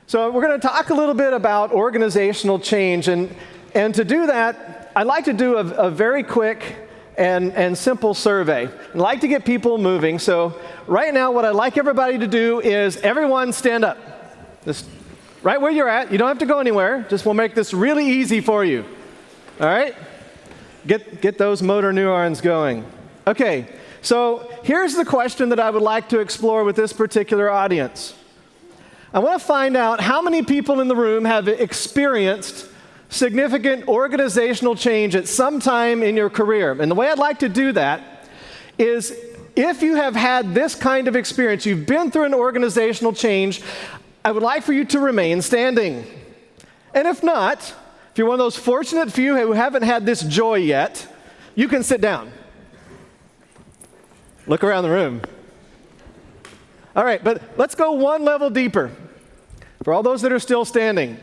So we're going to talk a little bit about organizational change, and to do that, I'd like to do a very quick and simple survey. I'd like to get people moving. So right now, what I'd like everybody to do is everyone stand up. Just right where you're at. You don't have to go anywhere. Just we'll make this really easy for you. All right? Get those motor neurons going. Okay, so here's the question that I would like to explore with this particular audience. I want to find out how many people in the room have experienced significant organizational change at some time in your career. And the way I'd like to do that is if you have had this kind of experience, you've been through an organizational change, I would like for you to remain standing. And if not, if you're one of those fortunate few who haven't had this joy yet, you can sit down. Look around the room. All right, but let's go one level deeper for all those that are still standing.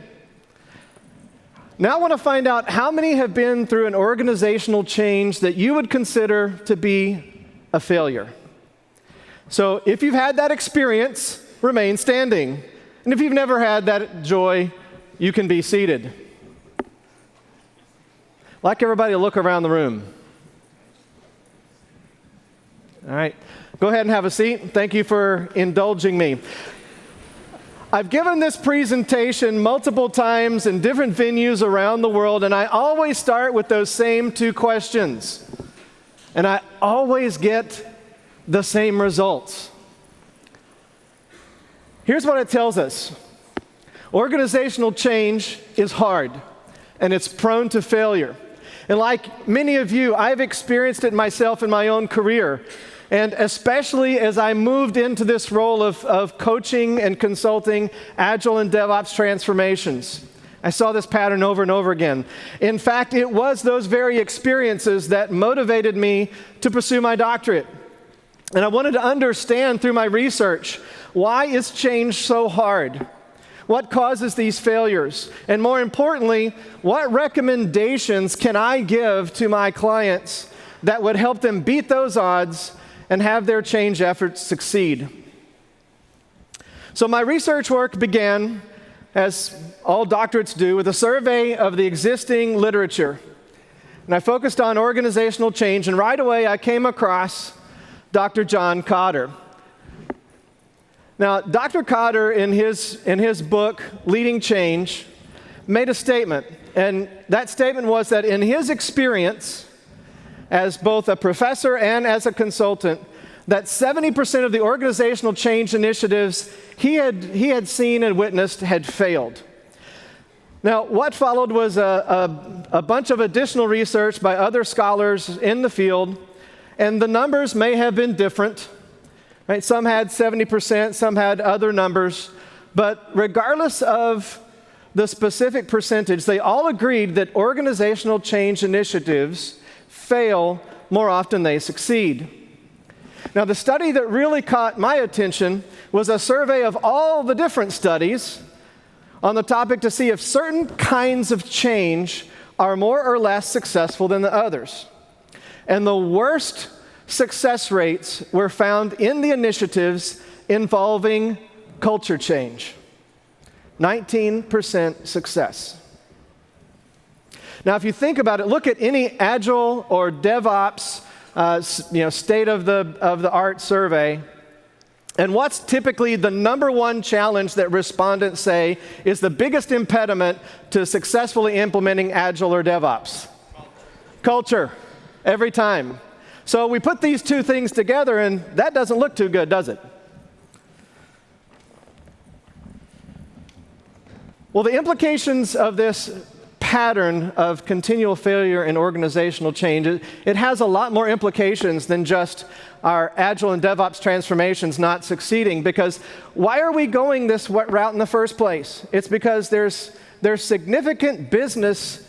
Now I want to find out how many have been through an organizational change that you would consider to be a failure. So if you've had that experience, remain standing. And if you've never had that joy, you can be seated. I'd like everybody to look around the room. All right, go ahead and have a seat. Thank you for indulging me. I've given this presentation multiple times in different venues around the world, and I always start with those same two questions. And I always get the same results. Here's what it tells us. Organizational change is hard, and it's prone to failure. And like many of you, I've experienced it myself in my own career. And especially as I moved into this role of coaching and consulting Agile and DevOps transformations. I saw this pattern over and over again. In fact, it was those very experiences that motivated me to pursue my doctorate. And I wanted to understand through my research, why is change so hard? What causes these failures? And more importantly, what recommendations can I give to my clients that would help them beat those odds and have their change efforts succeed? So my research work began, as all doctorates do, with a survey of the existing literature. And I focused on organizational change, and right away I came across Dr. John Kotter. Now, Dr. Kotter, in his book, Leading Change, made a statement. And that statement was that in his experience, as both a professor and as a consultant, that 70% of the organizational change initiatives he had seen and witnessed had failed. Now, what followed was a bunch of additional research by other scholars in the field, and the numbers may have been different. Right? Some had 70%, some had other numbers, but regardless of the specific percentage, they all agreed that organizational change initiatives fail more often than they succeed. Now, the study that really caught my attention was a survey of all the different studies on the topic to see if certain kinds of change are more or less successful than the others. And the worst success rates were found in the initiatives involving culture change. 19% success. Now, if you think about it, look at any Agile or DevOps State of the Art survey, and what's typically the number one challenge that respondents say is the biggest impediment to successfully implementing Agile or DevOps? Culture, every time. So we put these two things together, and that doesn't look too good, does it? Well, the implications of this pattern of continual failure in organizational change, it has a lot more implications than just our Agile and DevOps transformations not succeeding. Because why are we going this route in the first place? It's because there's significant business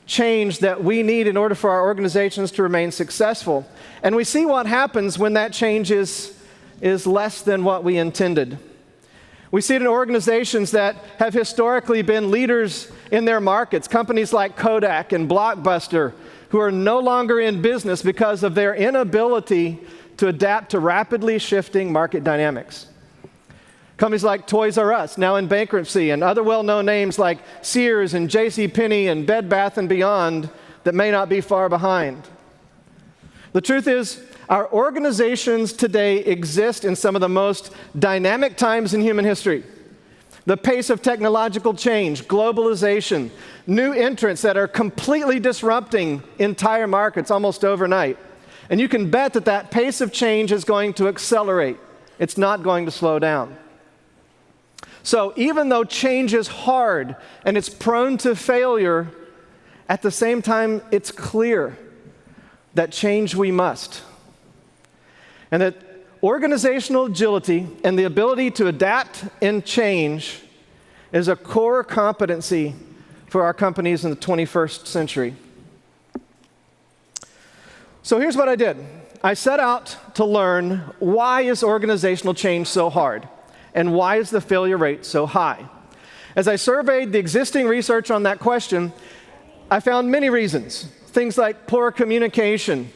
change that we need in order for our organizations to remain successful. And we see what happens when that change is less than what we intended. We see it in organizations that have historically been leaders in their markets, companies like Kodak and Blockbuster, who are no longer in business because of their inability to adapt to rapidly shifting market dynamics. Companies like Toys R Us, now in bankruptcy, and other well-known names like Sears and JCPenney and Bed Bath & Beyond that may not be far behind. The truth is, our organizations today exist in some of the most dynamic times in human history. The pace of technological change, globalization, new entrants that are completely disrupting entire markets almost overnight. And you can bet that that pace of change is going to accelerate. It's not going to slow down. So even though change is hard and it's prone to failure, at the same time, it's clear that change we must. And that organizational agility and the ability to adapt and change is a core competency for our companies in the 21st century. So here's what I did. I set out to learn, why is organizational change so hard? And why is the failure rate so high? As I surveyed the existing research on that question, I found many reasons. Things like poor communication,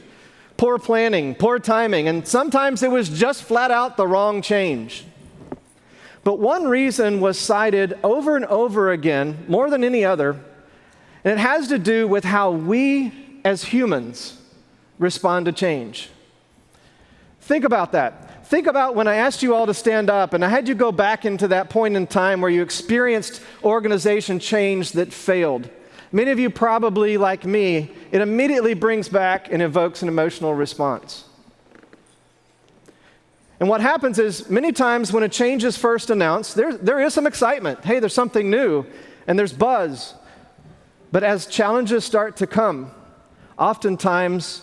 poor planning, poor timing, and sometimes it was just flat out the wrong change. But one reason was cited over and over again, more than any other, and it has to do with how we as humans respond to change. Think about that. Think about when I asked you all to stand up and I had you go back into that point in time where you experienced organization change that failed. Many of you probably, like me, it immediately brings back and evokes an emotional response. And what happens is, many times when a change is first announced, there is some excitement. Hey, there's something new, and there's buzz. But as challenges start to come, oftentimes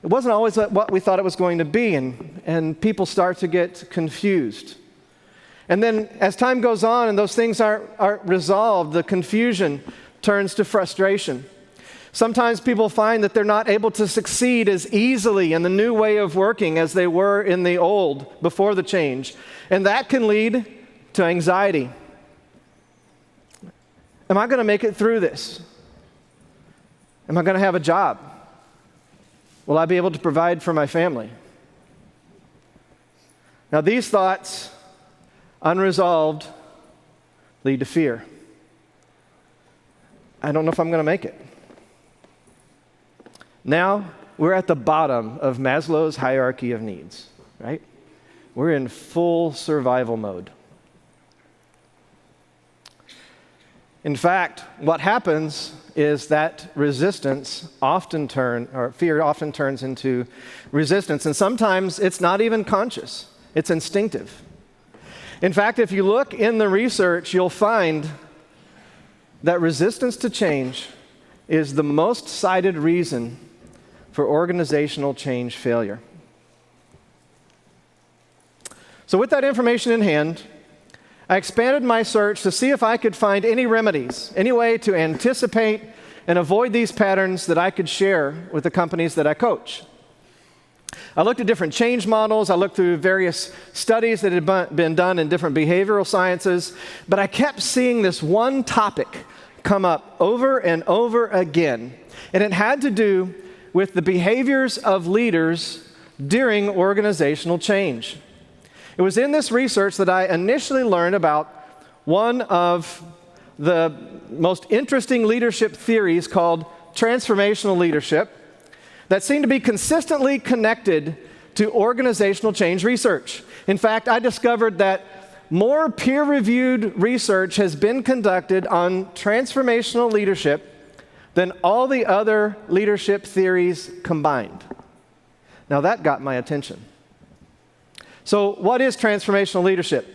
it wasn't always what we thought it was going to be, and people start to get confused. And then as time goes on and those things aren't resolved, the confusion turns to frustration. Sometimes people find that they're not able to succeed as easily in the new way of working as they were in the old, before the change. And that can lead to anxiety. Am I going to make it through this? Am I going to have a job? Will I be able to provide for my family? Now, these thoughts, unresolved, lead to fear. I don't know if I'm going to make it. Now, we're at the bottom of Maslow's hierarchy of needs, right? We're in full survival mode. In fact, what happens is that fear often turns into resistance, and sometimes it's not even conscious, it's instinctive. In fact, if you look in the research, you'll find that resistance to change is the most cited reason for organizational change failure. So with that information in hand, I expanded my search to see if I could find any remedies, any way to anticipate and avoid these patterns that I could share with the companies that I coach. I looked at different change models. I looked through various studies that had been done in different behavioral sciences, but I kept seeing this one topic come up over and over again, and it had to do with the behaviors of leaders during organizational change. It was in this research that I initially learned about one of the most interesting leadership theories called Transformational Leadership that seemed to be consistently connected to organizational change research. In fact, I discovered that more peer-reviewed research has been conducted on transformational leadership than all the other leadership theories combined. Now that got my attention. So what is transformational leadership?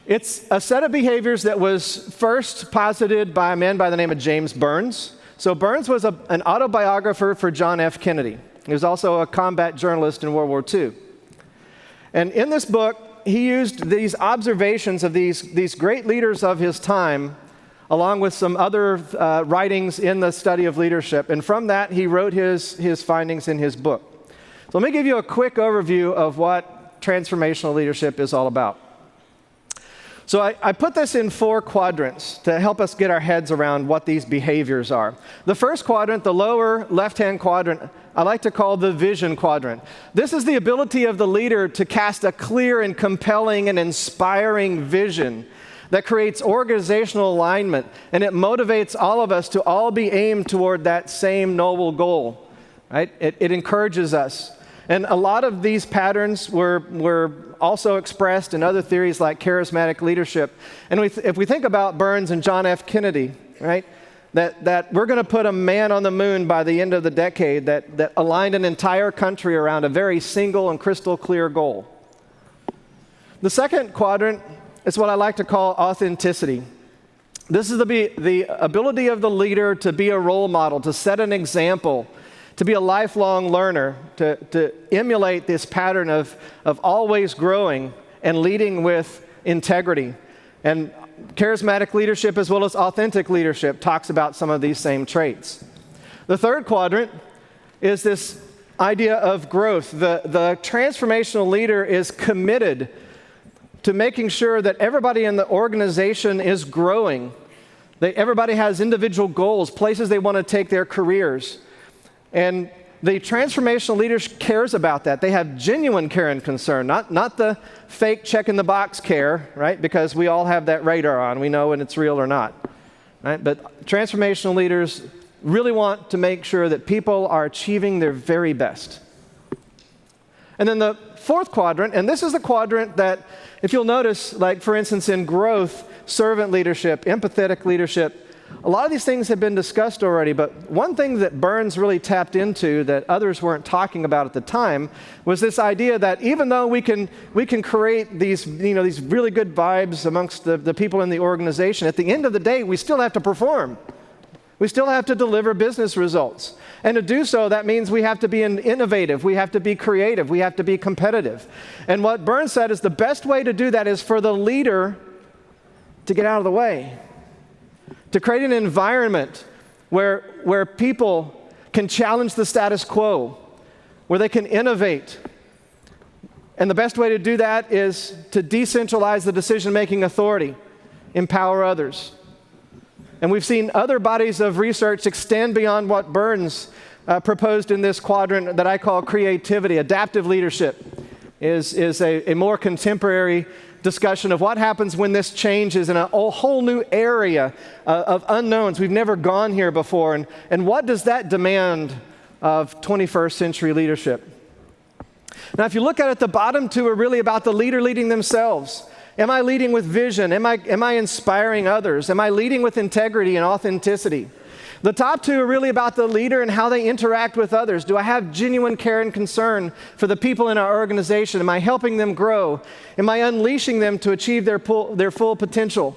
It's a set of behaviors that was first posited by a man by the name of James Burns. So Burns was an autobiographer for John F. Kennedy. He was also a combat journalist in World War II. And in this book, he used these observations of these great leaders of his time, along with some other writings in the study of leadership. And from that, he wrote his findings in his book. So let me give you a quick overview of what transformational leadership is all about. So I put this in 4 quadrants to help us get our heads around what these behaviors are. The first quadrant, the lower left-hand quadrant, I like to call the vision quadrant. This is the ability of the leader to cast a clear and compelling and inspiring vision that creates organizational alignment, and it motivates all of us to all be aimed toward that same noble goal. Right? It encourages us. And a lot of these patterns were also expressed in other theories like charismatic leadership. And if we think about Burns and John F. Kennedy, right, that we're going to put a man on the moon by the end of the decade that aligned an entire country around a very single and crystal clear goal. The second quadrant is what I like to call authenticity. This is the ability of the leader to be a role model, to set an example, to be a lifelong learner, to emulate this pattern of always growing and leading with integrity. And charismatic leadership as well as authentic leadership talks about some of these same traits. The third quadrant is this idea of growth. The transformational leader is committed to making sure that everybody in the organization is growing. Everybody has individual goals, places they want to take their careers. And the transformational leader cares about that. They have genuine care and concern, not the fake check-in-the-box care, right? Because we all have that radar on. We know when it's real or not, right? But transformational leaders really want to make sure that people are achieving their very best. And then the fourth quadrant, and this is the quadrant that, if you'll notice, like for instance in growth, servant leadership, empathetic leadership, a lot of these things have been discussed already, but one thing that Burns really tapped into that others weren't talking about at the time was this idea that even though we can create these really good vibes amongst the people in the organization, at the end of the day, we still have to perform. We still have to deliver business results. And to do so, that means we have to be innovative, we have to be creative, we have to be competitive. And what Burns said is the best way to do that is for the leader to get out of the way, to create an environment where people can challenge the status quo, where they can innovate. And the best way to do that is to decentralize the decision-making authority, empower others. And we've seen other bodies of research extend beyond what Burns proposed in this quadrant that I call creativity. Adaptive leadership is a more contemporary discussion of what happens when this changes in a whole new area of unknowns. We've never gone here before. And what does that demand of 21st century leadership? Now, if you look at it, the bottom two are really about the leader leading themselves. Am I leading with vision? Am I inspiring others? Am I leading with integrity and authenticity? The top two are really about the leader and how they interact with others. Do I have genuine care and concern for the people in our organization? Am I helping them grow? Am I unleashing them to achieve their full potential?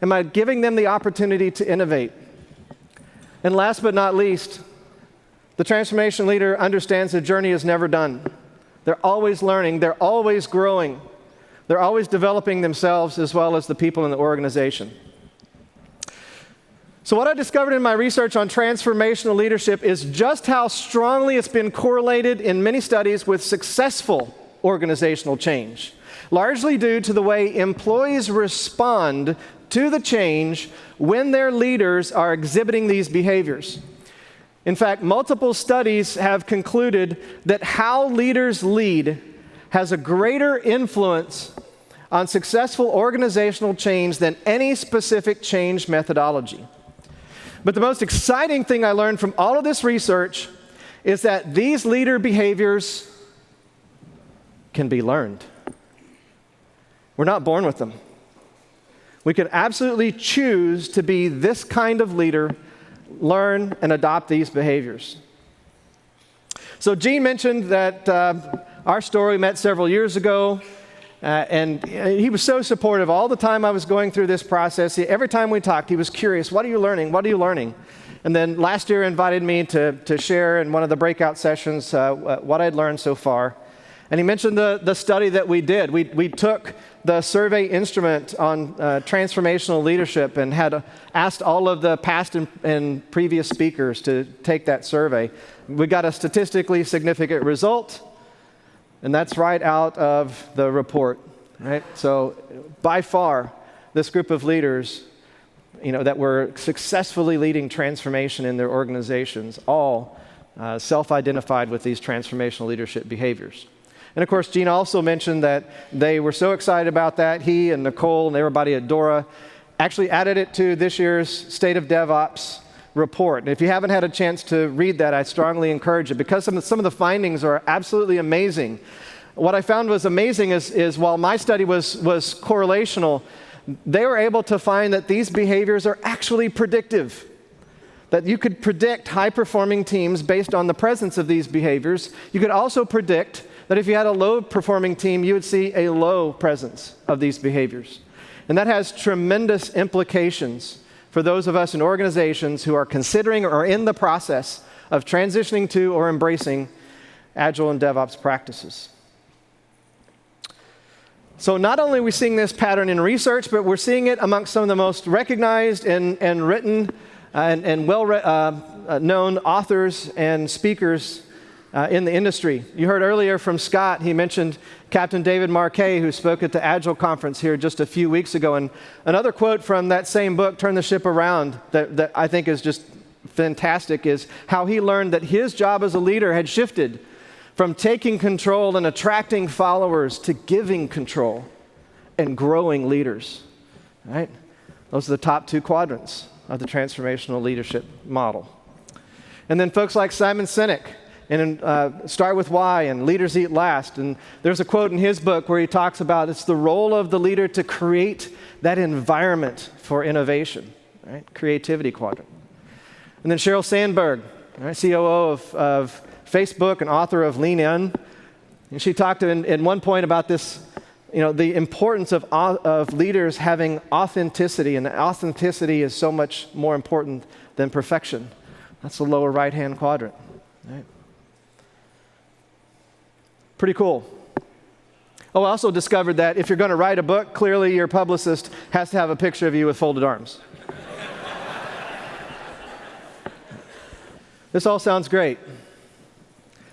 Am I giving them the opportunity to innovate? And last but not least, the transformation leader understands the journey is never done. They're always learning. They're always growing. They're always developing themselves as well as the people in the organization. So what I discovered in my research on transformational leadership is just how strongly it's been correlated in many studies with successful organizational change, largely due to the way employees respond to the change when their leaders are exhibiting these behaviors. In fact, multiple studies have concluded that how leaders lead has a greater influence on successful organizational change than any specific change methodology. But the most exciting thing I learned from all of this research is that these leader behaviors can be learned. We're not born with them. We can absolutely choose to be this kind of leader, learn and adopt these behaviors. So Gene mentioned that our story met several years ago, and he was so supportive all the time I was going through this process. Every time we talked, he was curious, what are you learning? What are you learning? And then last year invited me to share in one of the breakout sessions what I'd learned so far. And he mentioned the study that we did. We took the survey instrument on transformational leadership and had asked all of the past and previous speakers to take that survey. We got a statistically significant result, and that's right out of the report, right? So by far, this group of leaders, that were successfully leading transformation in their organizations, all self-identified with these transformational leadership behaviors. And of course, Gene also mentioned that they were so excited about that, he and Nicole and everybody at DORA actually added it to this year's State of DevOps report. And if you haven't had a chance to read that, I strongly encourage it, because some of the findings are absolutely amazing. What I found was amazing is while my study was correlational, they were able to find that these behaviors are actually predictive. That you could predict high-performing teams based on the presence of these behaviors. You could also predict that if you had a low-performing team, you would see a low presence of these behaviors. And that has tremendous implications for those of us in organizations who are considering or are in the process of transitioning to or embracing Agile and DevOps practices. So not only are we seeing this pattern in research, but we're seeing it amongst some of the most recognized and written and well-known authors and speakers in the industry. You heard earlier from Scott, he mentioned Captain David Marquet, who spoke at the Agile conference here just a few weeks ago. And another quote from that same book, Turn the Ship Around, that I think is just fantastic, is how he learned that his job as a leader had shifted from taking control and attracting followers to giving control and growing leaders. Right? Those are the top two quadrants of the transformational leadership model. And then folks like Simon Sinek, and Start With Why and Leaders Eat Last. And there's a quote in his book where he talks about it's the role of the leader to create that environment for innovation, right? Creativity quadrant. And then Sheryl Sandberg, right? COO of Facebook and author of Lean In. And she talked in one point about this, the importance of leaders having authenticity, and authenticity is so much more important than perfection. That's the lower right-hand quadrant. Right? Pretty cool. Oh, I also discovered that if you're going to write a book, clearly your publicist has to have a picture of you with folded arms. This all sounds great,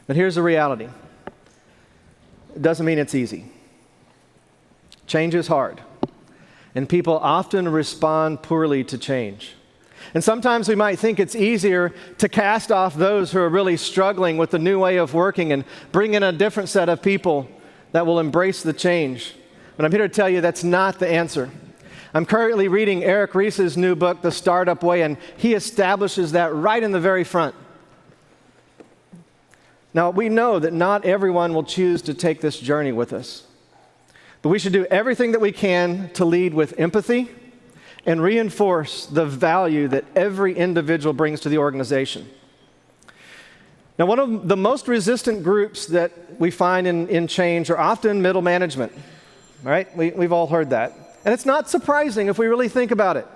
but here's the reality. It doesn't mean it's easy. Change is hard, and people often respond poorly to change. And sometimes we might think it's easier to cast off those who are really struggling with the new way of working and bring in a different set of people that will embrace the change. But I'm here to tell you that's not the answer. I'm currently reading Eric Ries's new book, The Startup Way, and he establishes that right in the very front. Now, we know that not everyone will choose to take this journey with us, but we should do everything that we can to lead with empathy and reinforce the value that every individual brings to the organization. Now, one of the most resistant groups that we find in change are often middle management, right? We've all heard that. And it's not surprising if we really think about it.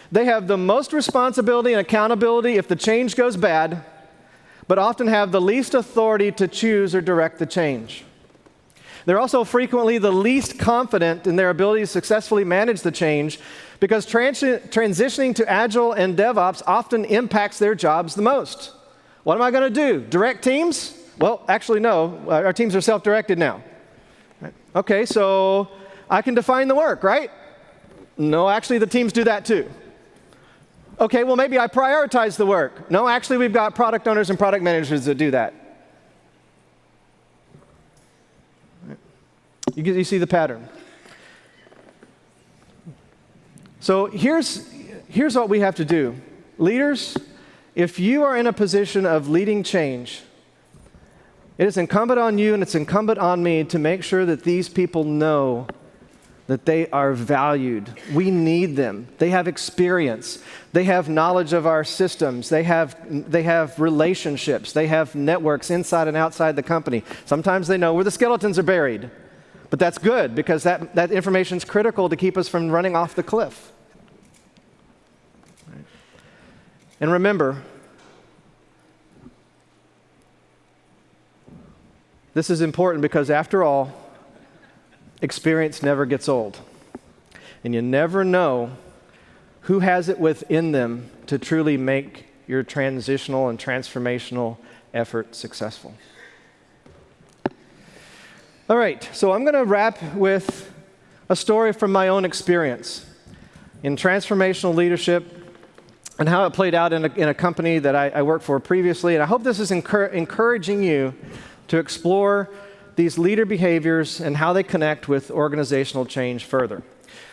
They have the most responsibility and accountability if the change goes bad, but often have the least authority to choose or direct the change. They're also frequently the least confident in their ability to successfully manage the change, because transitioning to Agile and DevOps often impacts their jobs the most. What am I going to do? Direct teams? Well, actually, no. Our teams are self-directed now. Okay, so I can define the work, right? No, actually, the teams do that too. Okay, well, maybe I prioritize the work. No, actually, we've got product owners and product managers that do that. You see the pattern. So here's what we have to do. Leaders, if you are in a position of leading change, it is incumbent on you and it's incumbent on me to make sure that these people know that they are valued. We need them. They have experience. They have knowledge of our systems. They have relationships. They have networks inside and outside the company. Sometimes they know where the skeletons are buried. But that's good, because that information is critical to keep us from running off the cliff. Right. And remember, this is important because, after all, experience never gets old. And you never know who has it within them to truly make your transitional and transformational effort successful. All right, so I'm going to wrap with a story from my own experience. in transformational leadership and how it played out in a company that I worked for previously. And I hope this is encouraging you to explore these leader behaviors and how they connect with organizational change further.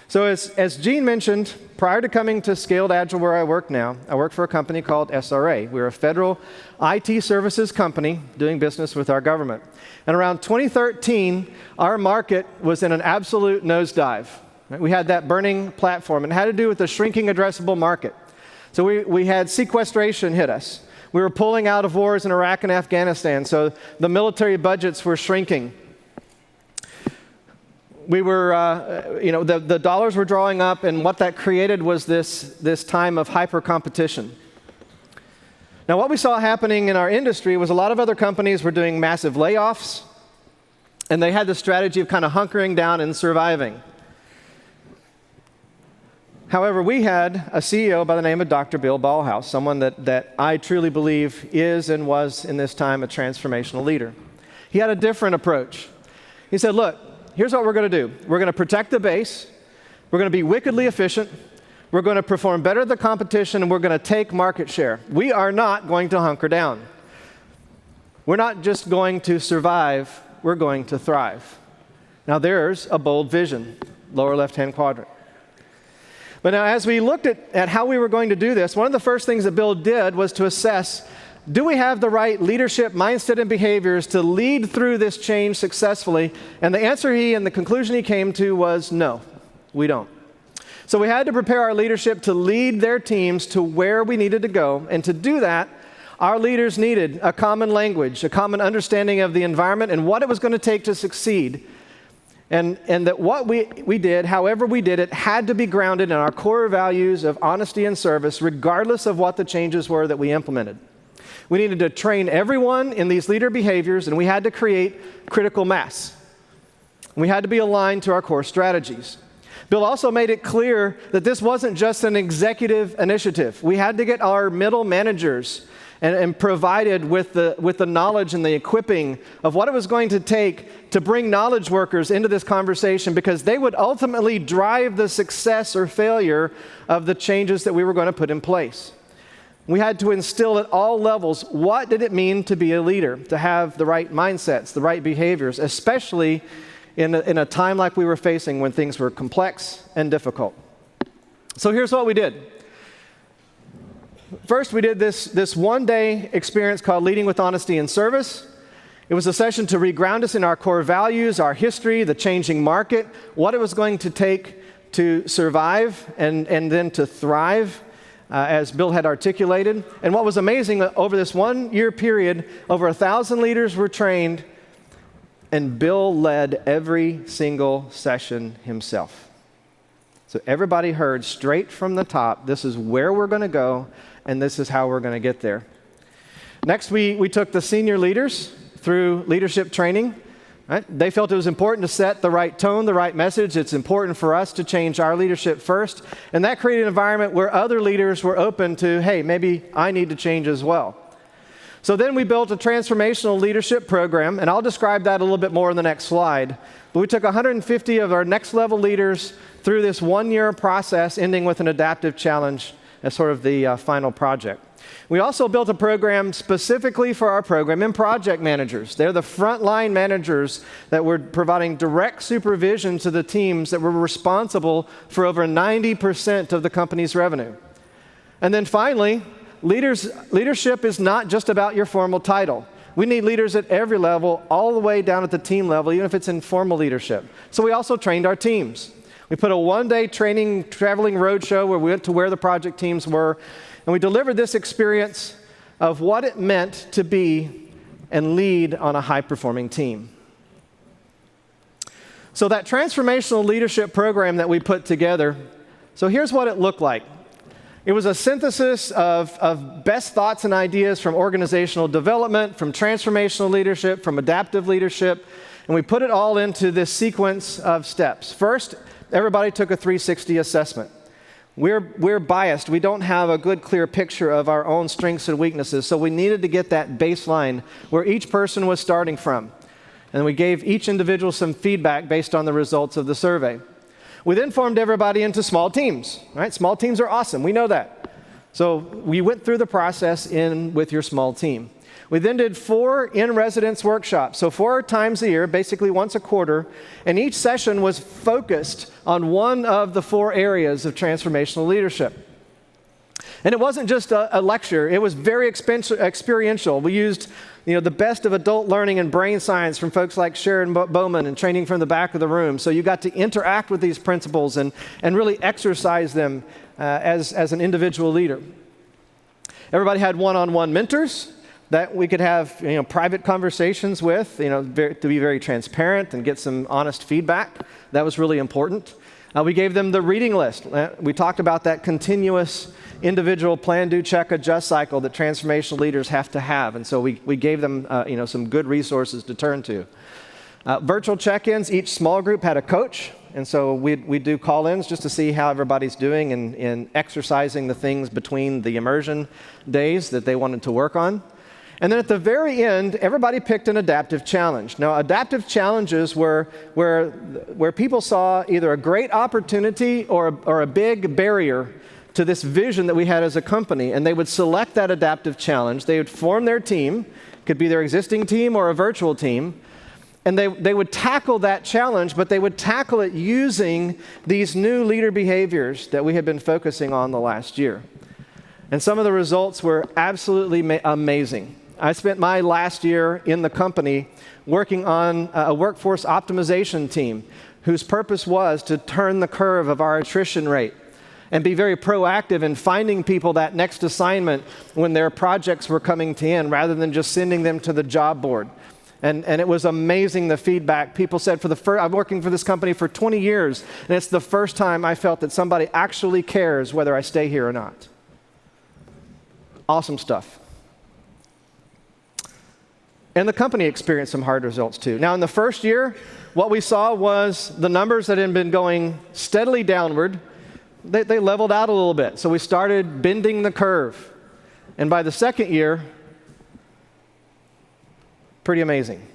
So as Gene mentioned, prior to coming to Scaled Agile where I work now, I worked for a company called SRA. We're a federal IT services company doing business with our government. And around 2013, our market was in an absolute nosedive. We had that burning platform, and it had to do with the shrinking addressable market. So we had sequestration hit us. We were pulling out of wars in Iraq and Afghanistan, so the military budgets were shrinking. We were, the dollars were drawing up, and what that created was this time of hyper competition. Now, what we saw happening in our industry was a lot of other companies were doing massive layoffs, and they had the strategy of kind of hunkering down and surviving. However, we had a CEO by the name of Dr. Bill Ballhaus, someone that I truly believe is and was in this time a transformational leader. He had a different approach. He said, look, here's what we're going to do. We're going to protect the base. We're going to be wickedly efficient. We're going to perform better than the competition, and we're going to take market share. We are not going to hunker down. We're not just going to survive. We're going to thrive. Now, there's a bold vision, lower left-hand quadrant. But now, as we looked at how we were going to do this, one of the first things that Bill did was to assess, do we have the right leadership mindset and behaviors to lead through this change successfully? And the answer and the conclusion he came to was no, we don't. So we had to prepare our leadership to lead their teams to where we needed to go. And to do that, our leaders needed a common language, a common understanding of the environment and what it was going to take to succeed. And that what we did, however we did it, had to be grounded in our core values of honesty and service, regardless of what the changes were that we implemented. We needed to train everyone in these leader behaviors, and we had to create critical mass. We had to be aligned to our core strategies. Bill also made it clear that this wasn't just an executive initiative. We had to get our middle managers and provided with the knowledge and the equipping of what it was going to take to bring knowledge workers into this conversation, because they would ultimately drive the success or failure of the changes that we were going to put in place. We had to instill at all levels, what did it mean to be a leader, to have the right mindsets, the right behaviors, especially in a time like we were facing when things were complex and difficult. So here's what we did. First, we did this one-day experience called Leading with Honesty and Service. It was a session to reground us in our core values, our history, the changing market, what it was going to take to survive and then to thrive, as Bill had articulated. And what was amazing, over this 1 year period, over 1,000 leaders were trained, and Bill led every single session himself. So everybody heard straight from the top, this is where we're going to go, and this is how we're going to get there. Next, we took the senior leaders through leadership training. Right? They felt it was important to set the right tone, the right message. It's important for us to change our leadership first. And that created an environment where other leaders were open to, hey, maybe I need to change as well. So then we built a transformational leadership program, and I'll describe that a little bit more in the next slide. But we took 150 of our next level leaders through this 1 year process, ending with an adaptive challenge as sort of the final project. We also built a program specifically for our program and project managers. They're the frontline managers that were providing direct supervision to the teams that were responsible for over 90% of the company's revenue. And then finally, leadership is not just about your formal title. We need leaders at every level, all the way down at the team level, even if it's informal leadership. So we also trained our teams. We put a one-day training, traveling roadshow where we went to where the project teams were, and we delivered this experience of what it meant to be and lead on a high-performing team. So that transformational leadership program that we put together, so here's what it looked like. It was a synthesis of best thoughts and ideas from organizational development, from transformational leadership, from adaptive leadership, and we put it all into this sequence of steps. First, everybody took a 360 assessment. We're biased. We don't have a good, clear picture of our own strengths and weaknesses, so we needed to get that baseline where each person was starting from. And we gave each individual some feedback based on the results of the survey. We then formed everybody into small teams, right? Small teams are awesome. We know that. So we went through the process with your small team. We then did 4 in-residence workshops, so 4 times a year, basically once a quarter, and each session was focused on one of the 4 areas of transformational leadership. And it wasn't just a lecture, it was very experiential. We used the best of adult learning and brain science from folks like Sharon Bowman and training from the back of the room. So you got to interact with these principles and really exercise them as an individual leader. Everybody had one-on-one mentors that we could have private conversations with, to be very transparent and get some honest feedback. That was really important. We gave them the reading list. We talked about that continuous individual plan, do, check, adjust cycle that transformational leaders have to have. And so we gave them some good resources to turn to. Virtual check-ins, each small group had a coach. And so we do call-ins just to see how everybody's doing in exercising the things between the immersion days that they wanted to work on. And then at the very end, everybody picked an adaptive challenge. Now, adaptive challenges were where people saw either a great opportunity or a big barrier to this vision that we had as a company, and they would select that adaptive challenge. They would form their team, could be their existing team or a virtual team, and they would tackle that challenge, but they would tackle it using these new leader behaviors that we have been focusing on the last year. And some of the results were absolutely amazing. I spent my last year in the company working on a workforce optimization team whose purpose was to turn the curve of our attrition rate and be very proactive in finding people that next assignment when their projects were coming to end rather than just sending them to the job board. And it was amazing, the feedback. People said, I'm working for this company for 20 years, and it's the first time I felt that somebody actually cares whether I stay here or not. Awesome stuff. And the company experienced some hard results too. Now, in the first year, what we saw was the numbers that had been going steadily downward, they leveled out a little bit. So we started bending the curve. And by the second year, pretty amazing.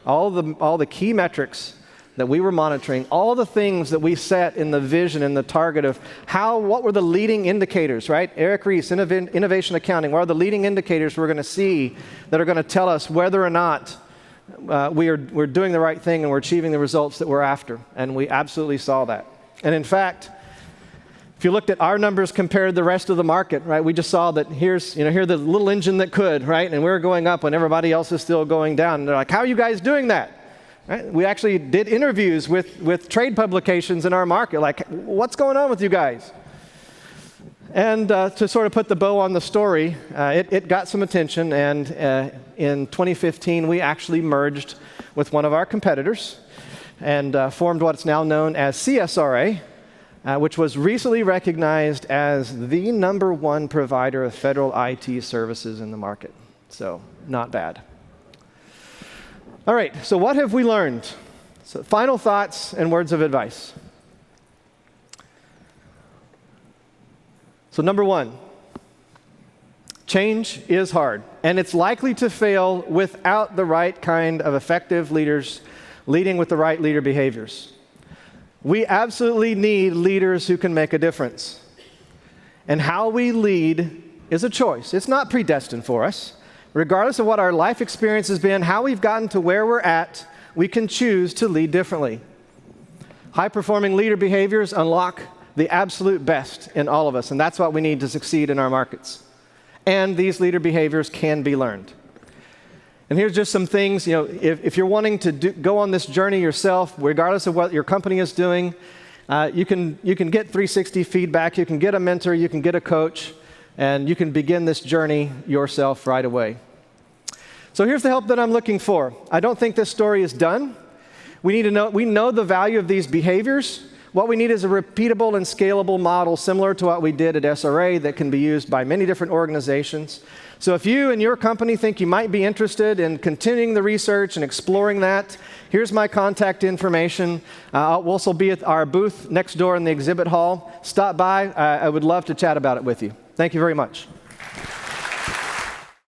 All the key metrics that we were monitoring, all the things that we set in the vision and the target of what were the leading indicators, right? Eric Ries, Innovation Accounting, what are the leading indicators we're going to see that are going to tell us whether or not we're doing the right thing and we're achieving the results that we're after? And we absolutely saw that. And in fact, if you looked at our numbers compared to the rest of the market, right, we just saw that here's the little engine that could, right? And we're going up when everybody else is still going down. And they're like, how are you guys doing that? Right? We actually did interviews with trade publications in our market, like, what's going on with you guys? And to sort of put the bow on the story, it got some attention, and in 2015, we actually merged with one of our competitors and formed what's now known as CSRA, which was recently recognized as the #1 provider of federal IT services in the market. So, not bad. All right, so what have we learned? So final thoughts and words of advice. So number 1, change is hard, and it's likely to fail without the right kind of effective leaders leading with the right leader behaviors. We absolutely need leaders who can make a difference. And how we lead is a choice. It's not predestined for us. Regardless of what our life experience has been, how we've gotten to where we're at, we can choose to lead differently. High-performing leader behaviors unlock the absolute best in all of us, and that's what we need to succeed in our markets. And these leader behaviors can be learned. And here's just some things, if you're wanting to go on this journey yourself, regardless of what your company is doing, you can get 360 feedback, you can get a mentor, you can get a coach, and you can begin this journey yourself right away. So here's the help that I'm looking for. I don't think this story is done. We know the value of these behaviors. What we need is a repeatable and scalable model similar to what we did at SRA that can be used by many different organizations. So if you and your company think you might be interested in continuing the research and exploring that, here's my contact information. We'll also be at our booth next door in the exhibit hall. Stop by. I would love to chat about it with you. Thank you very much.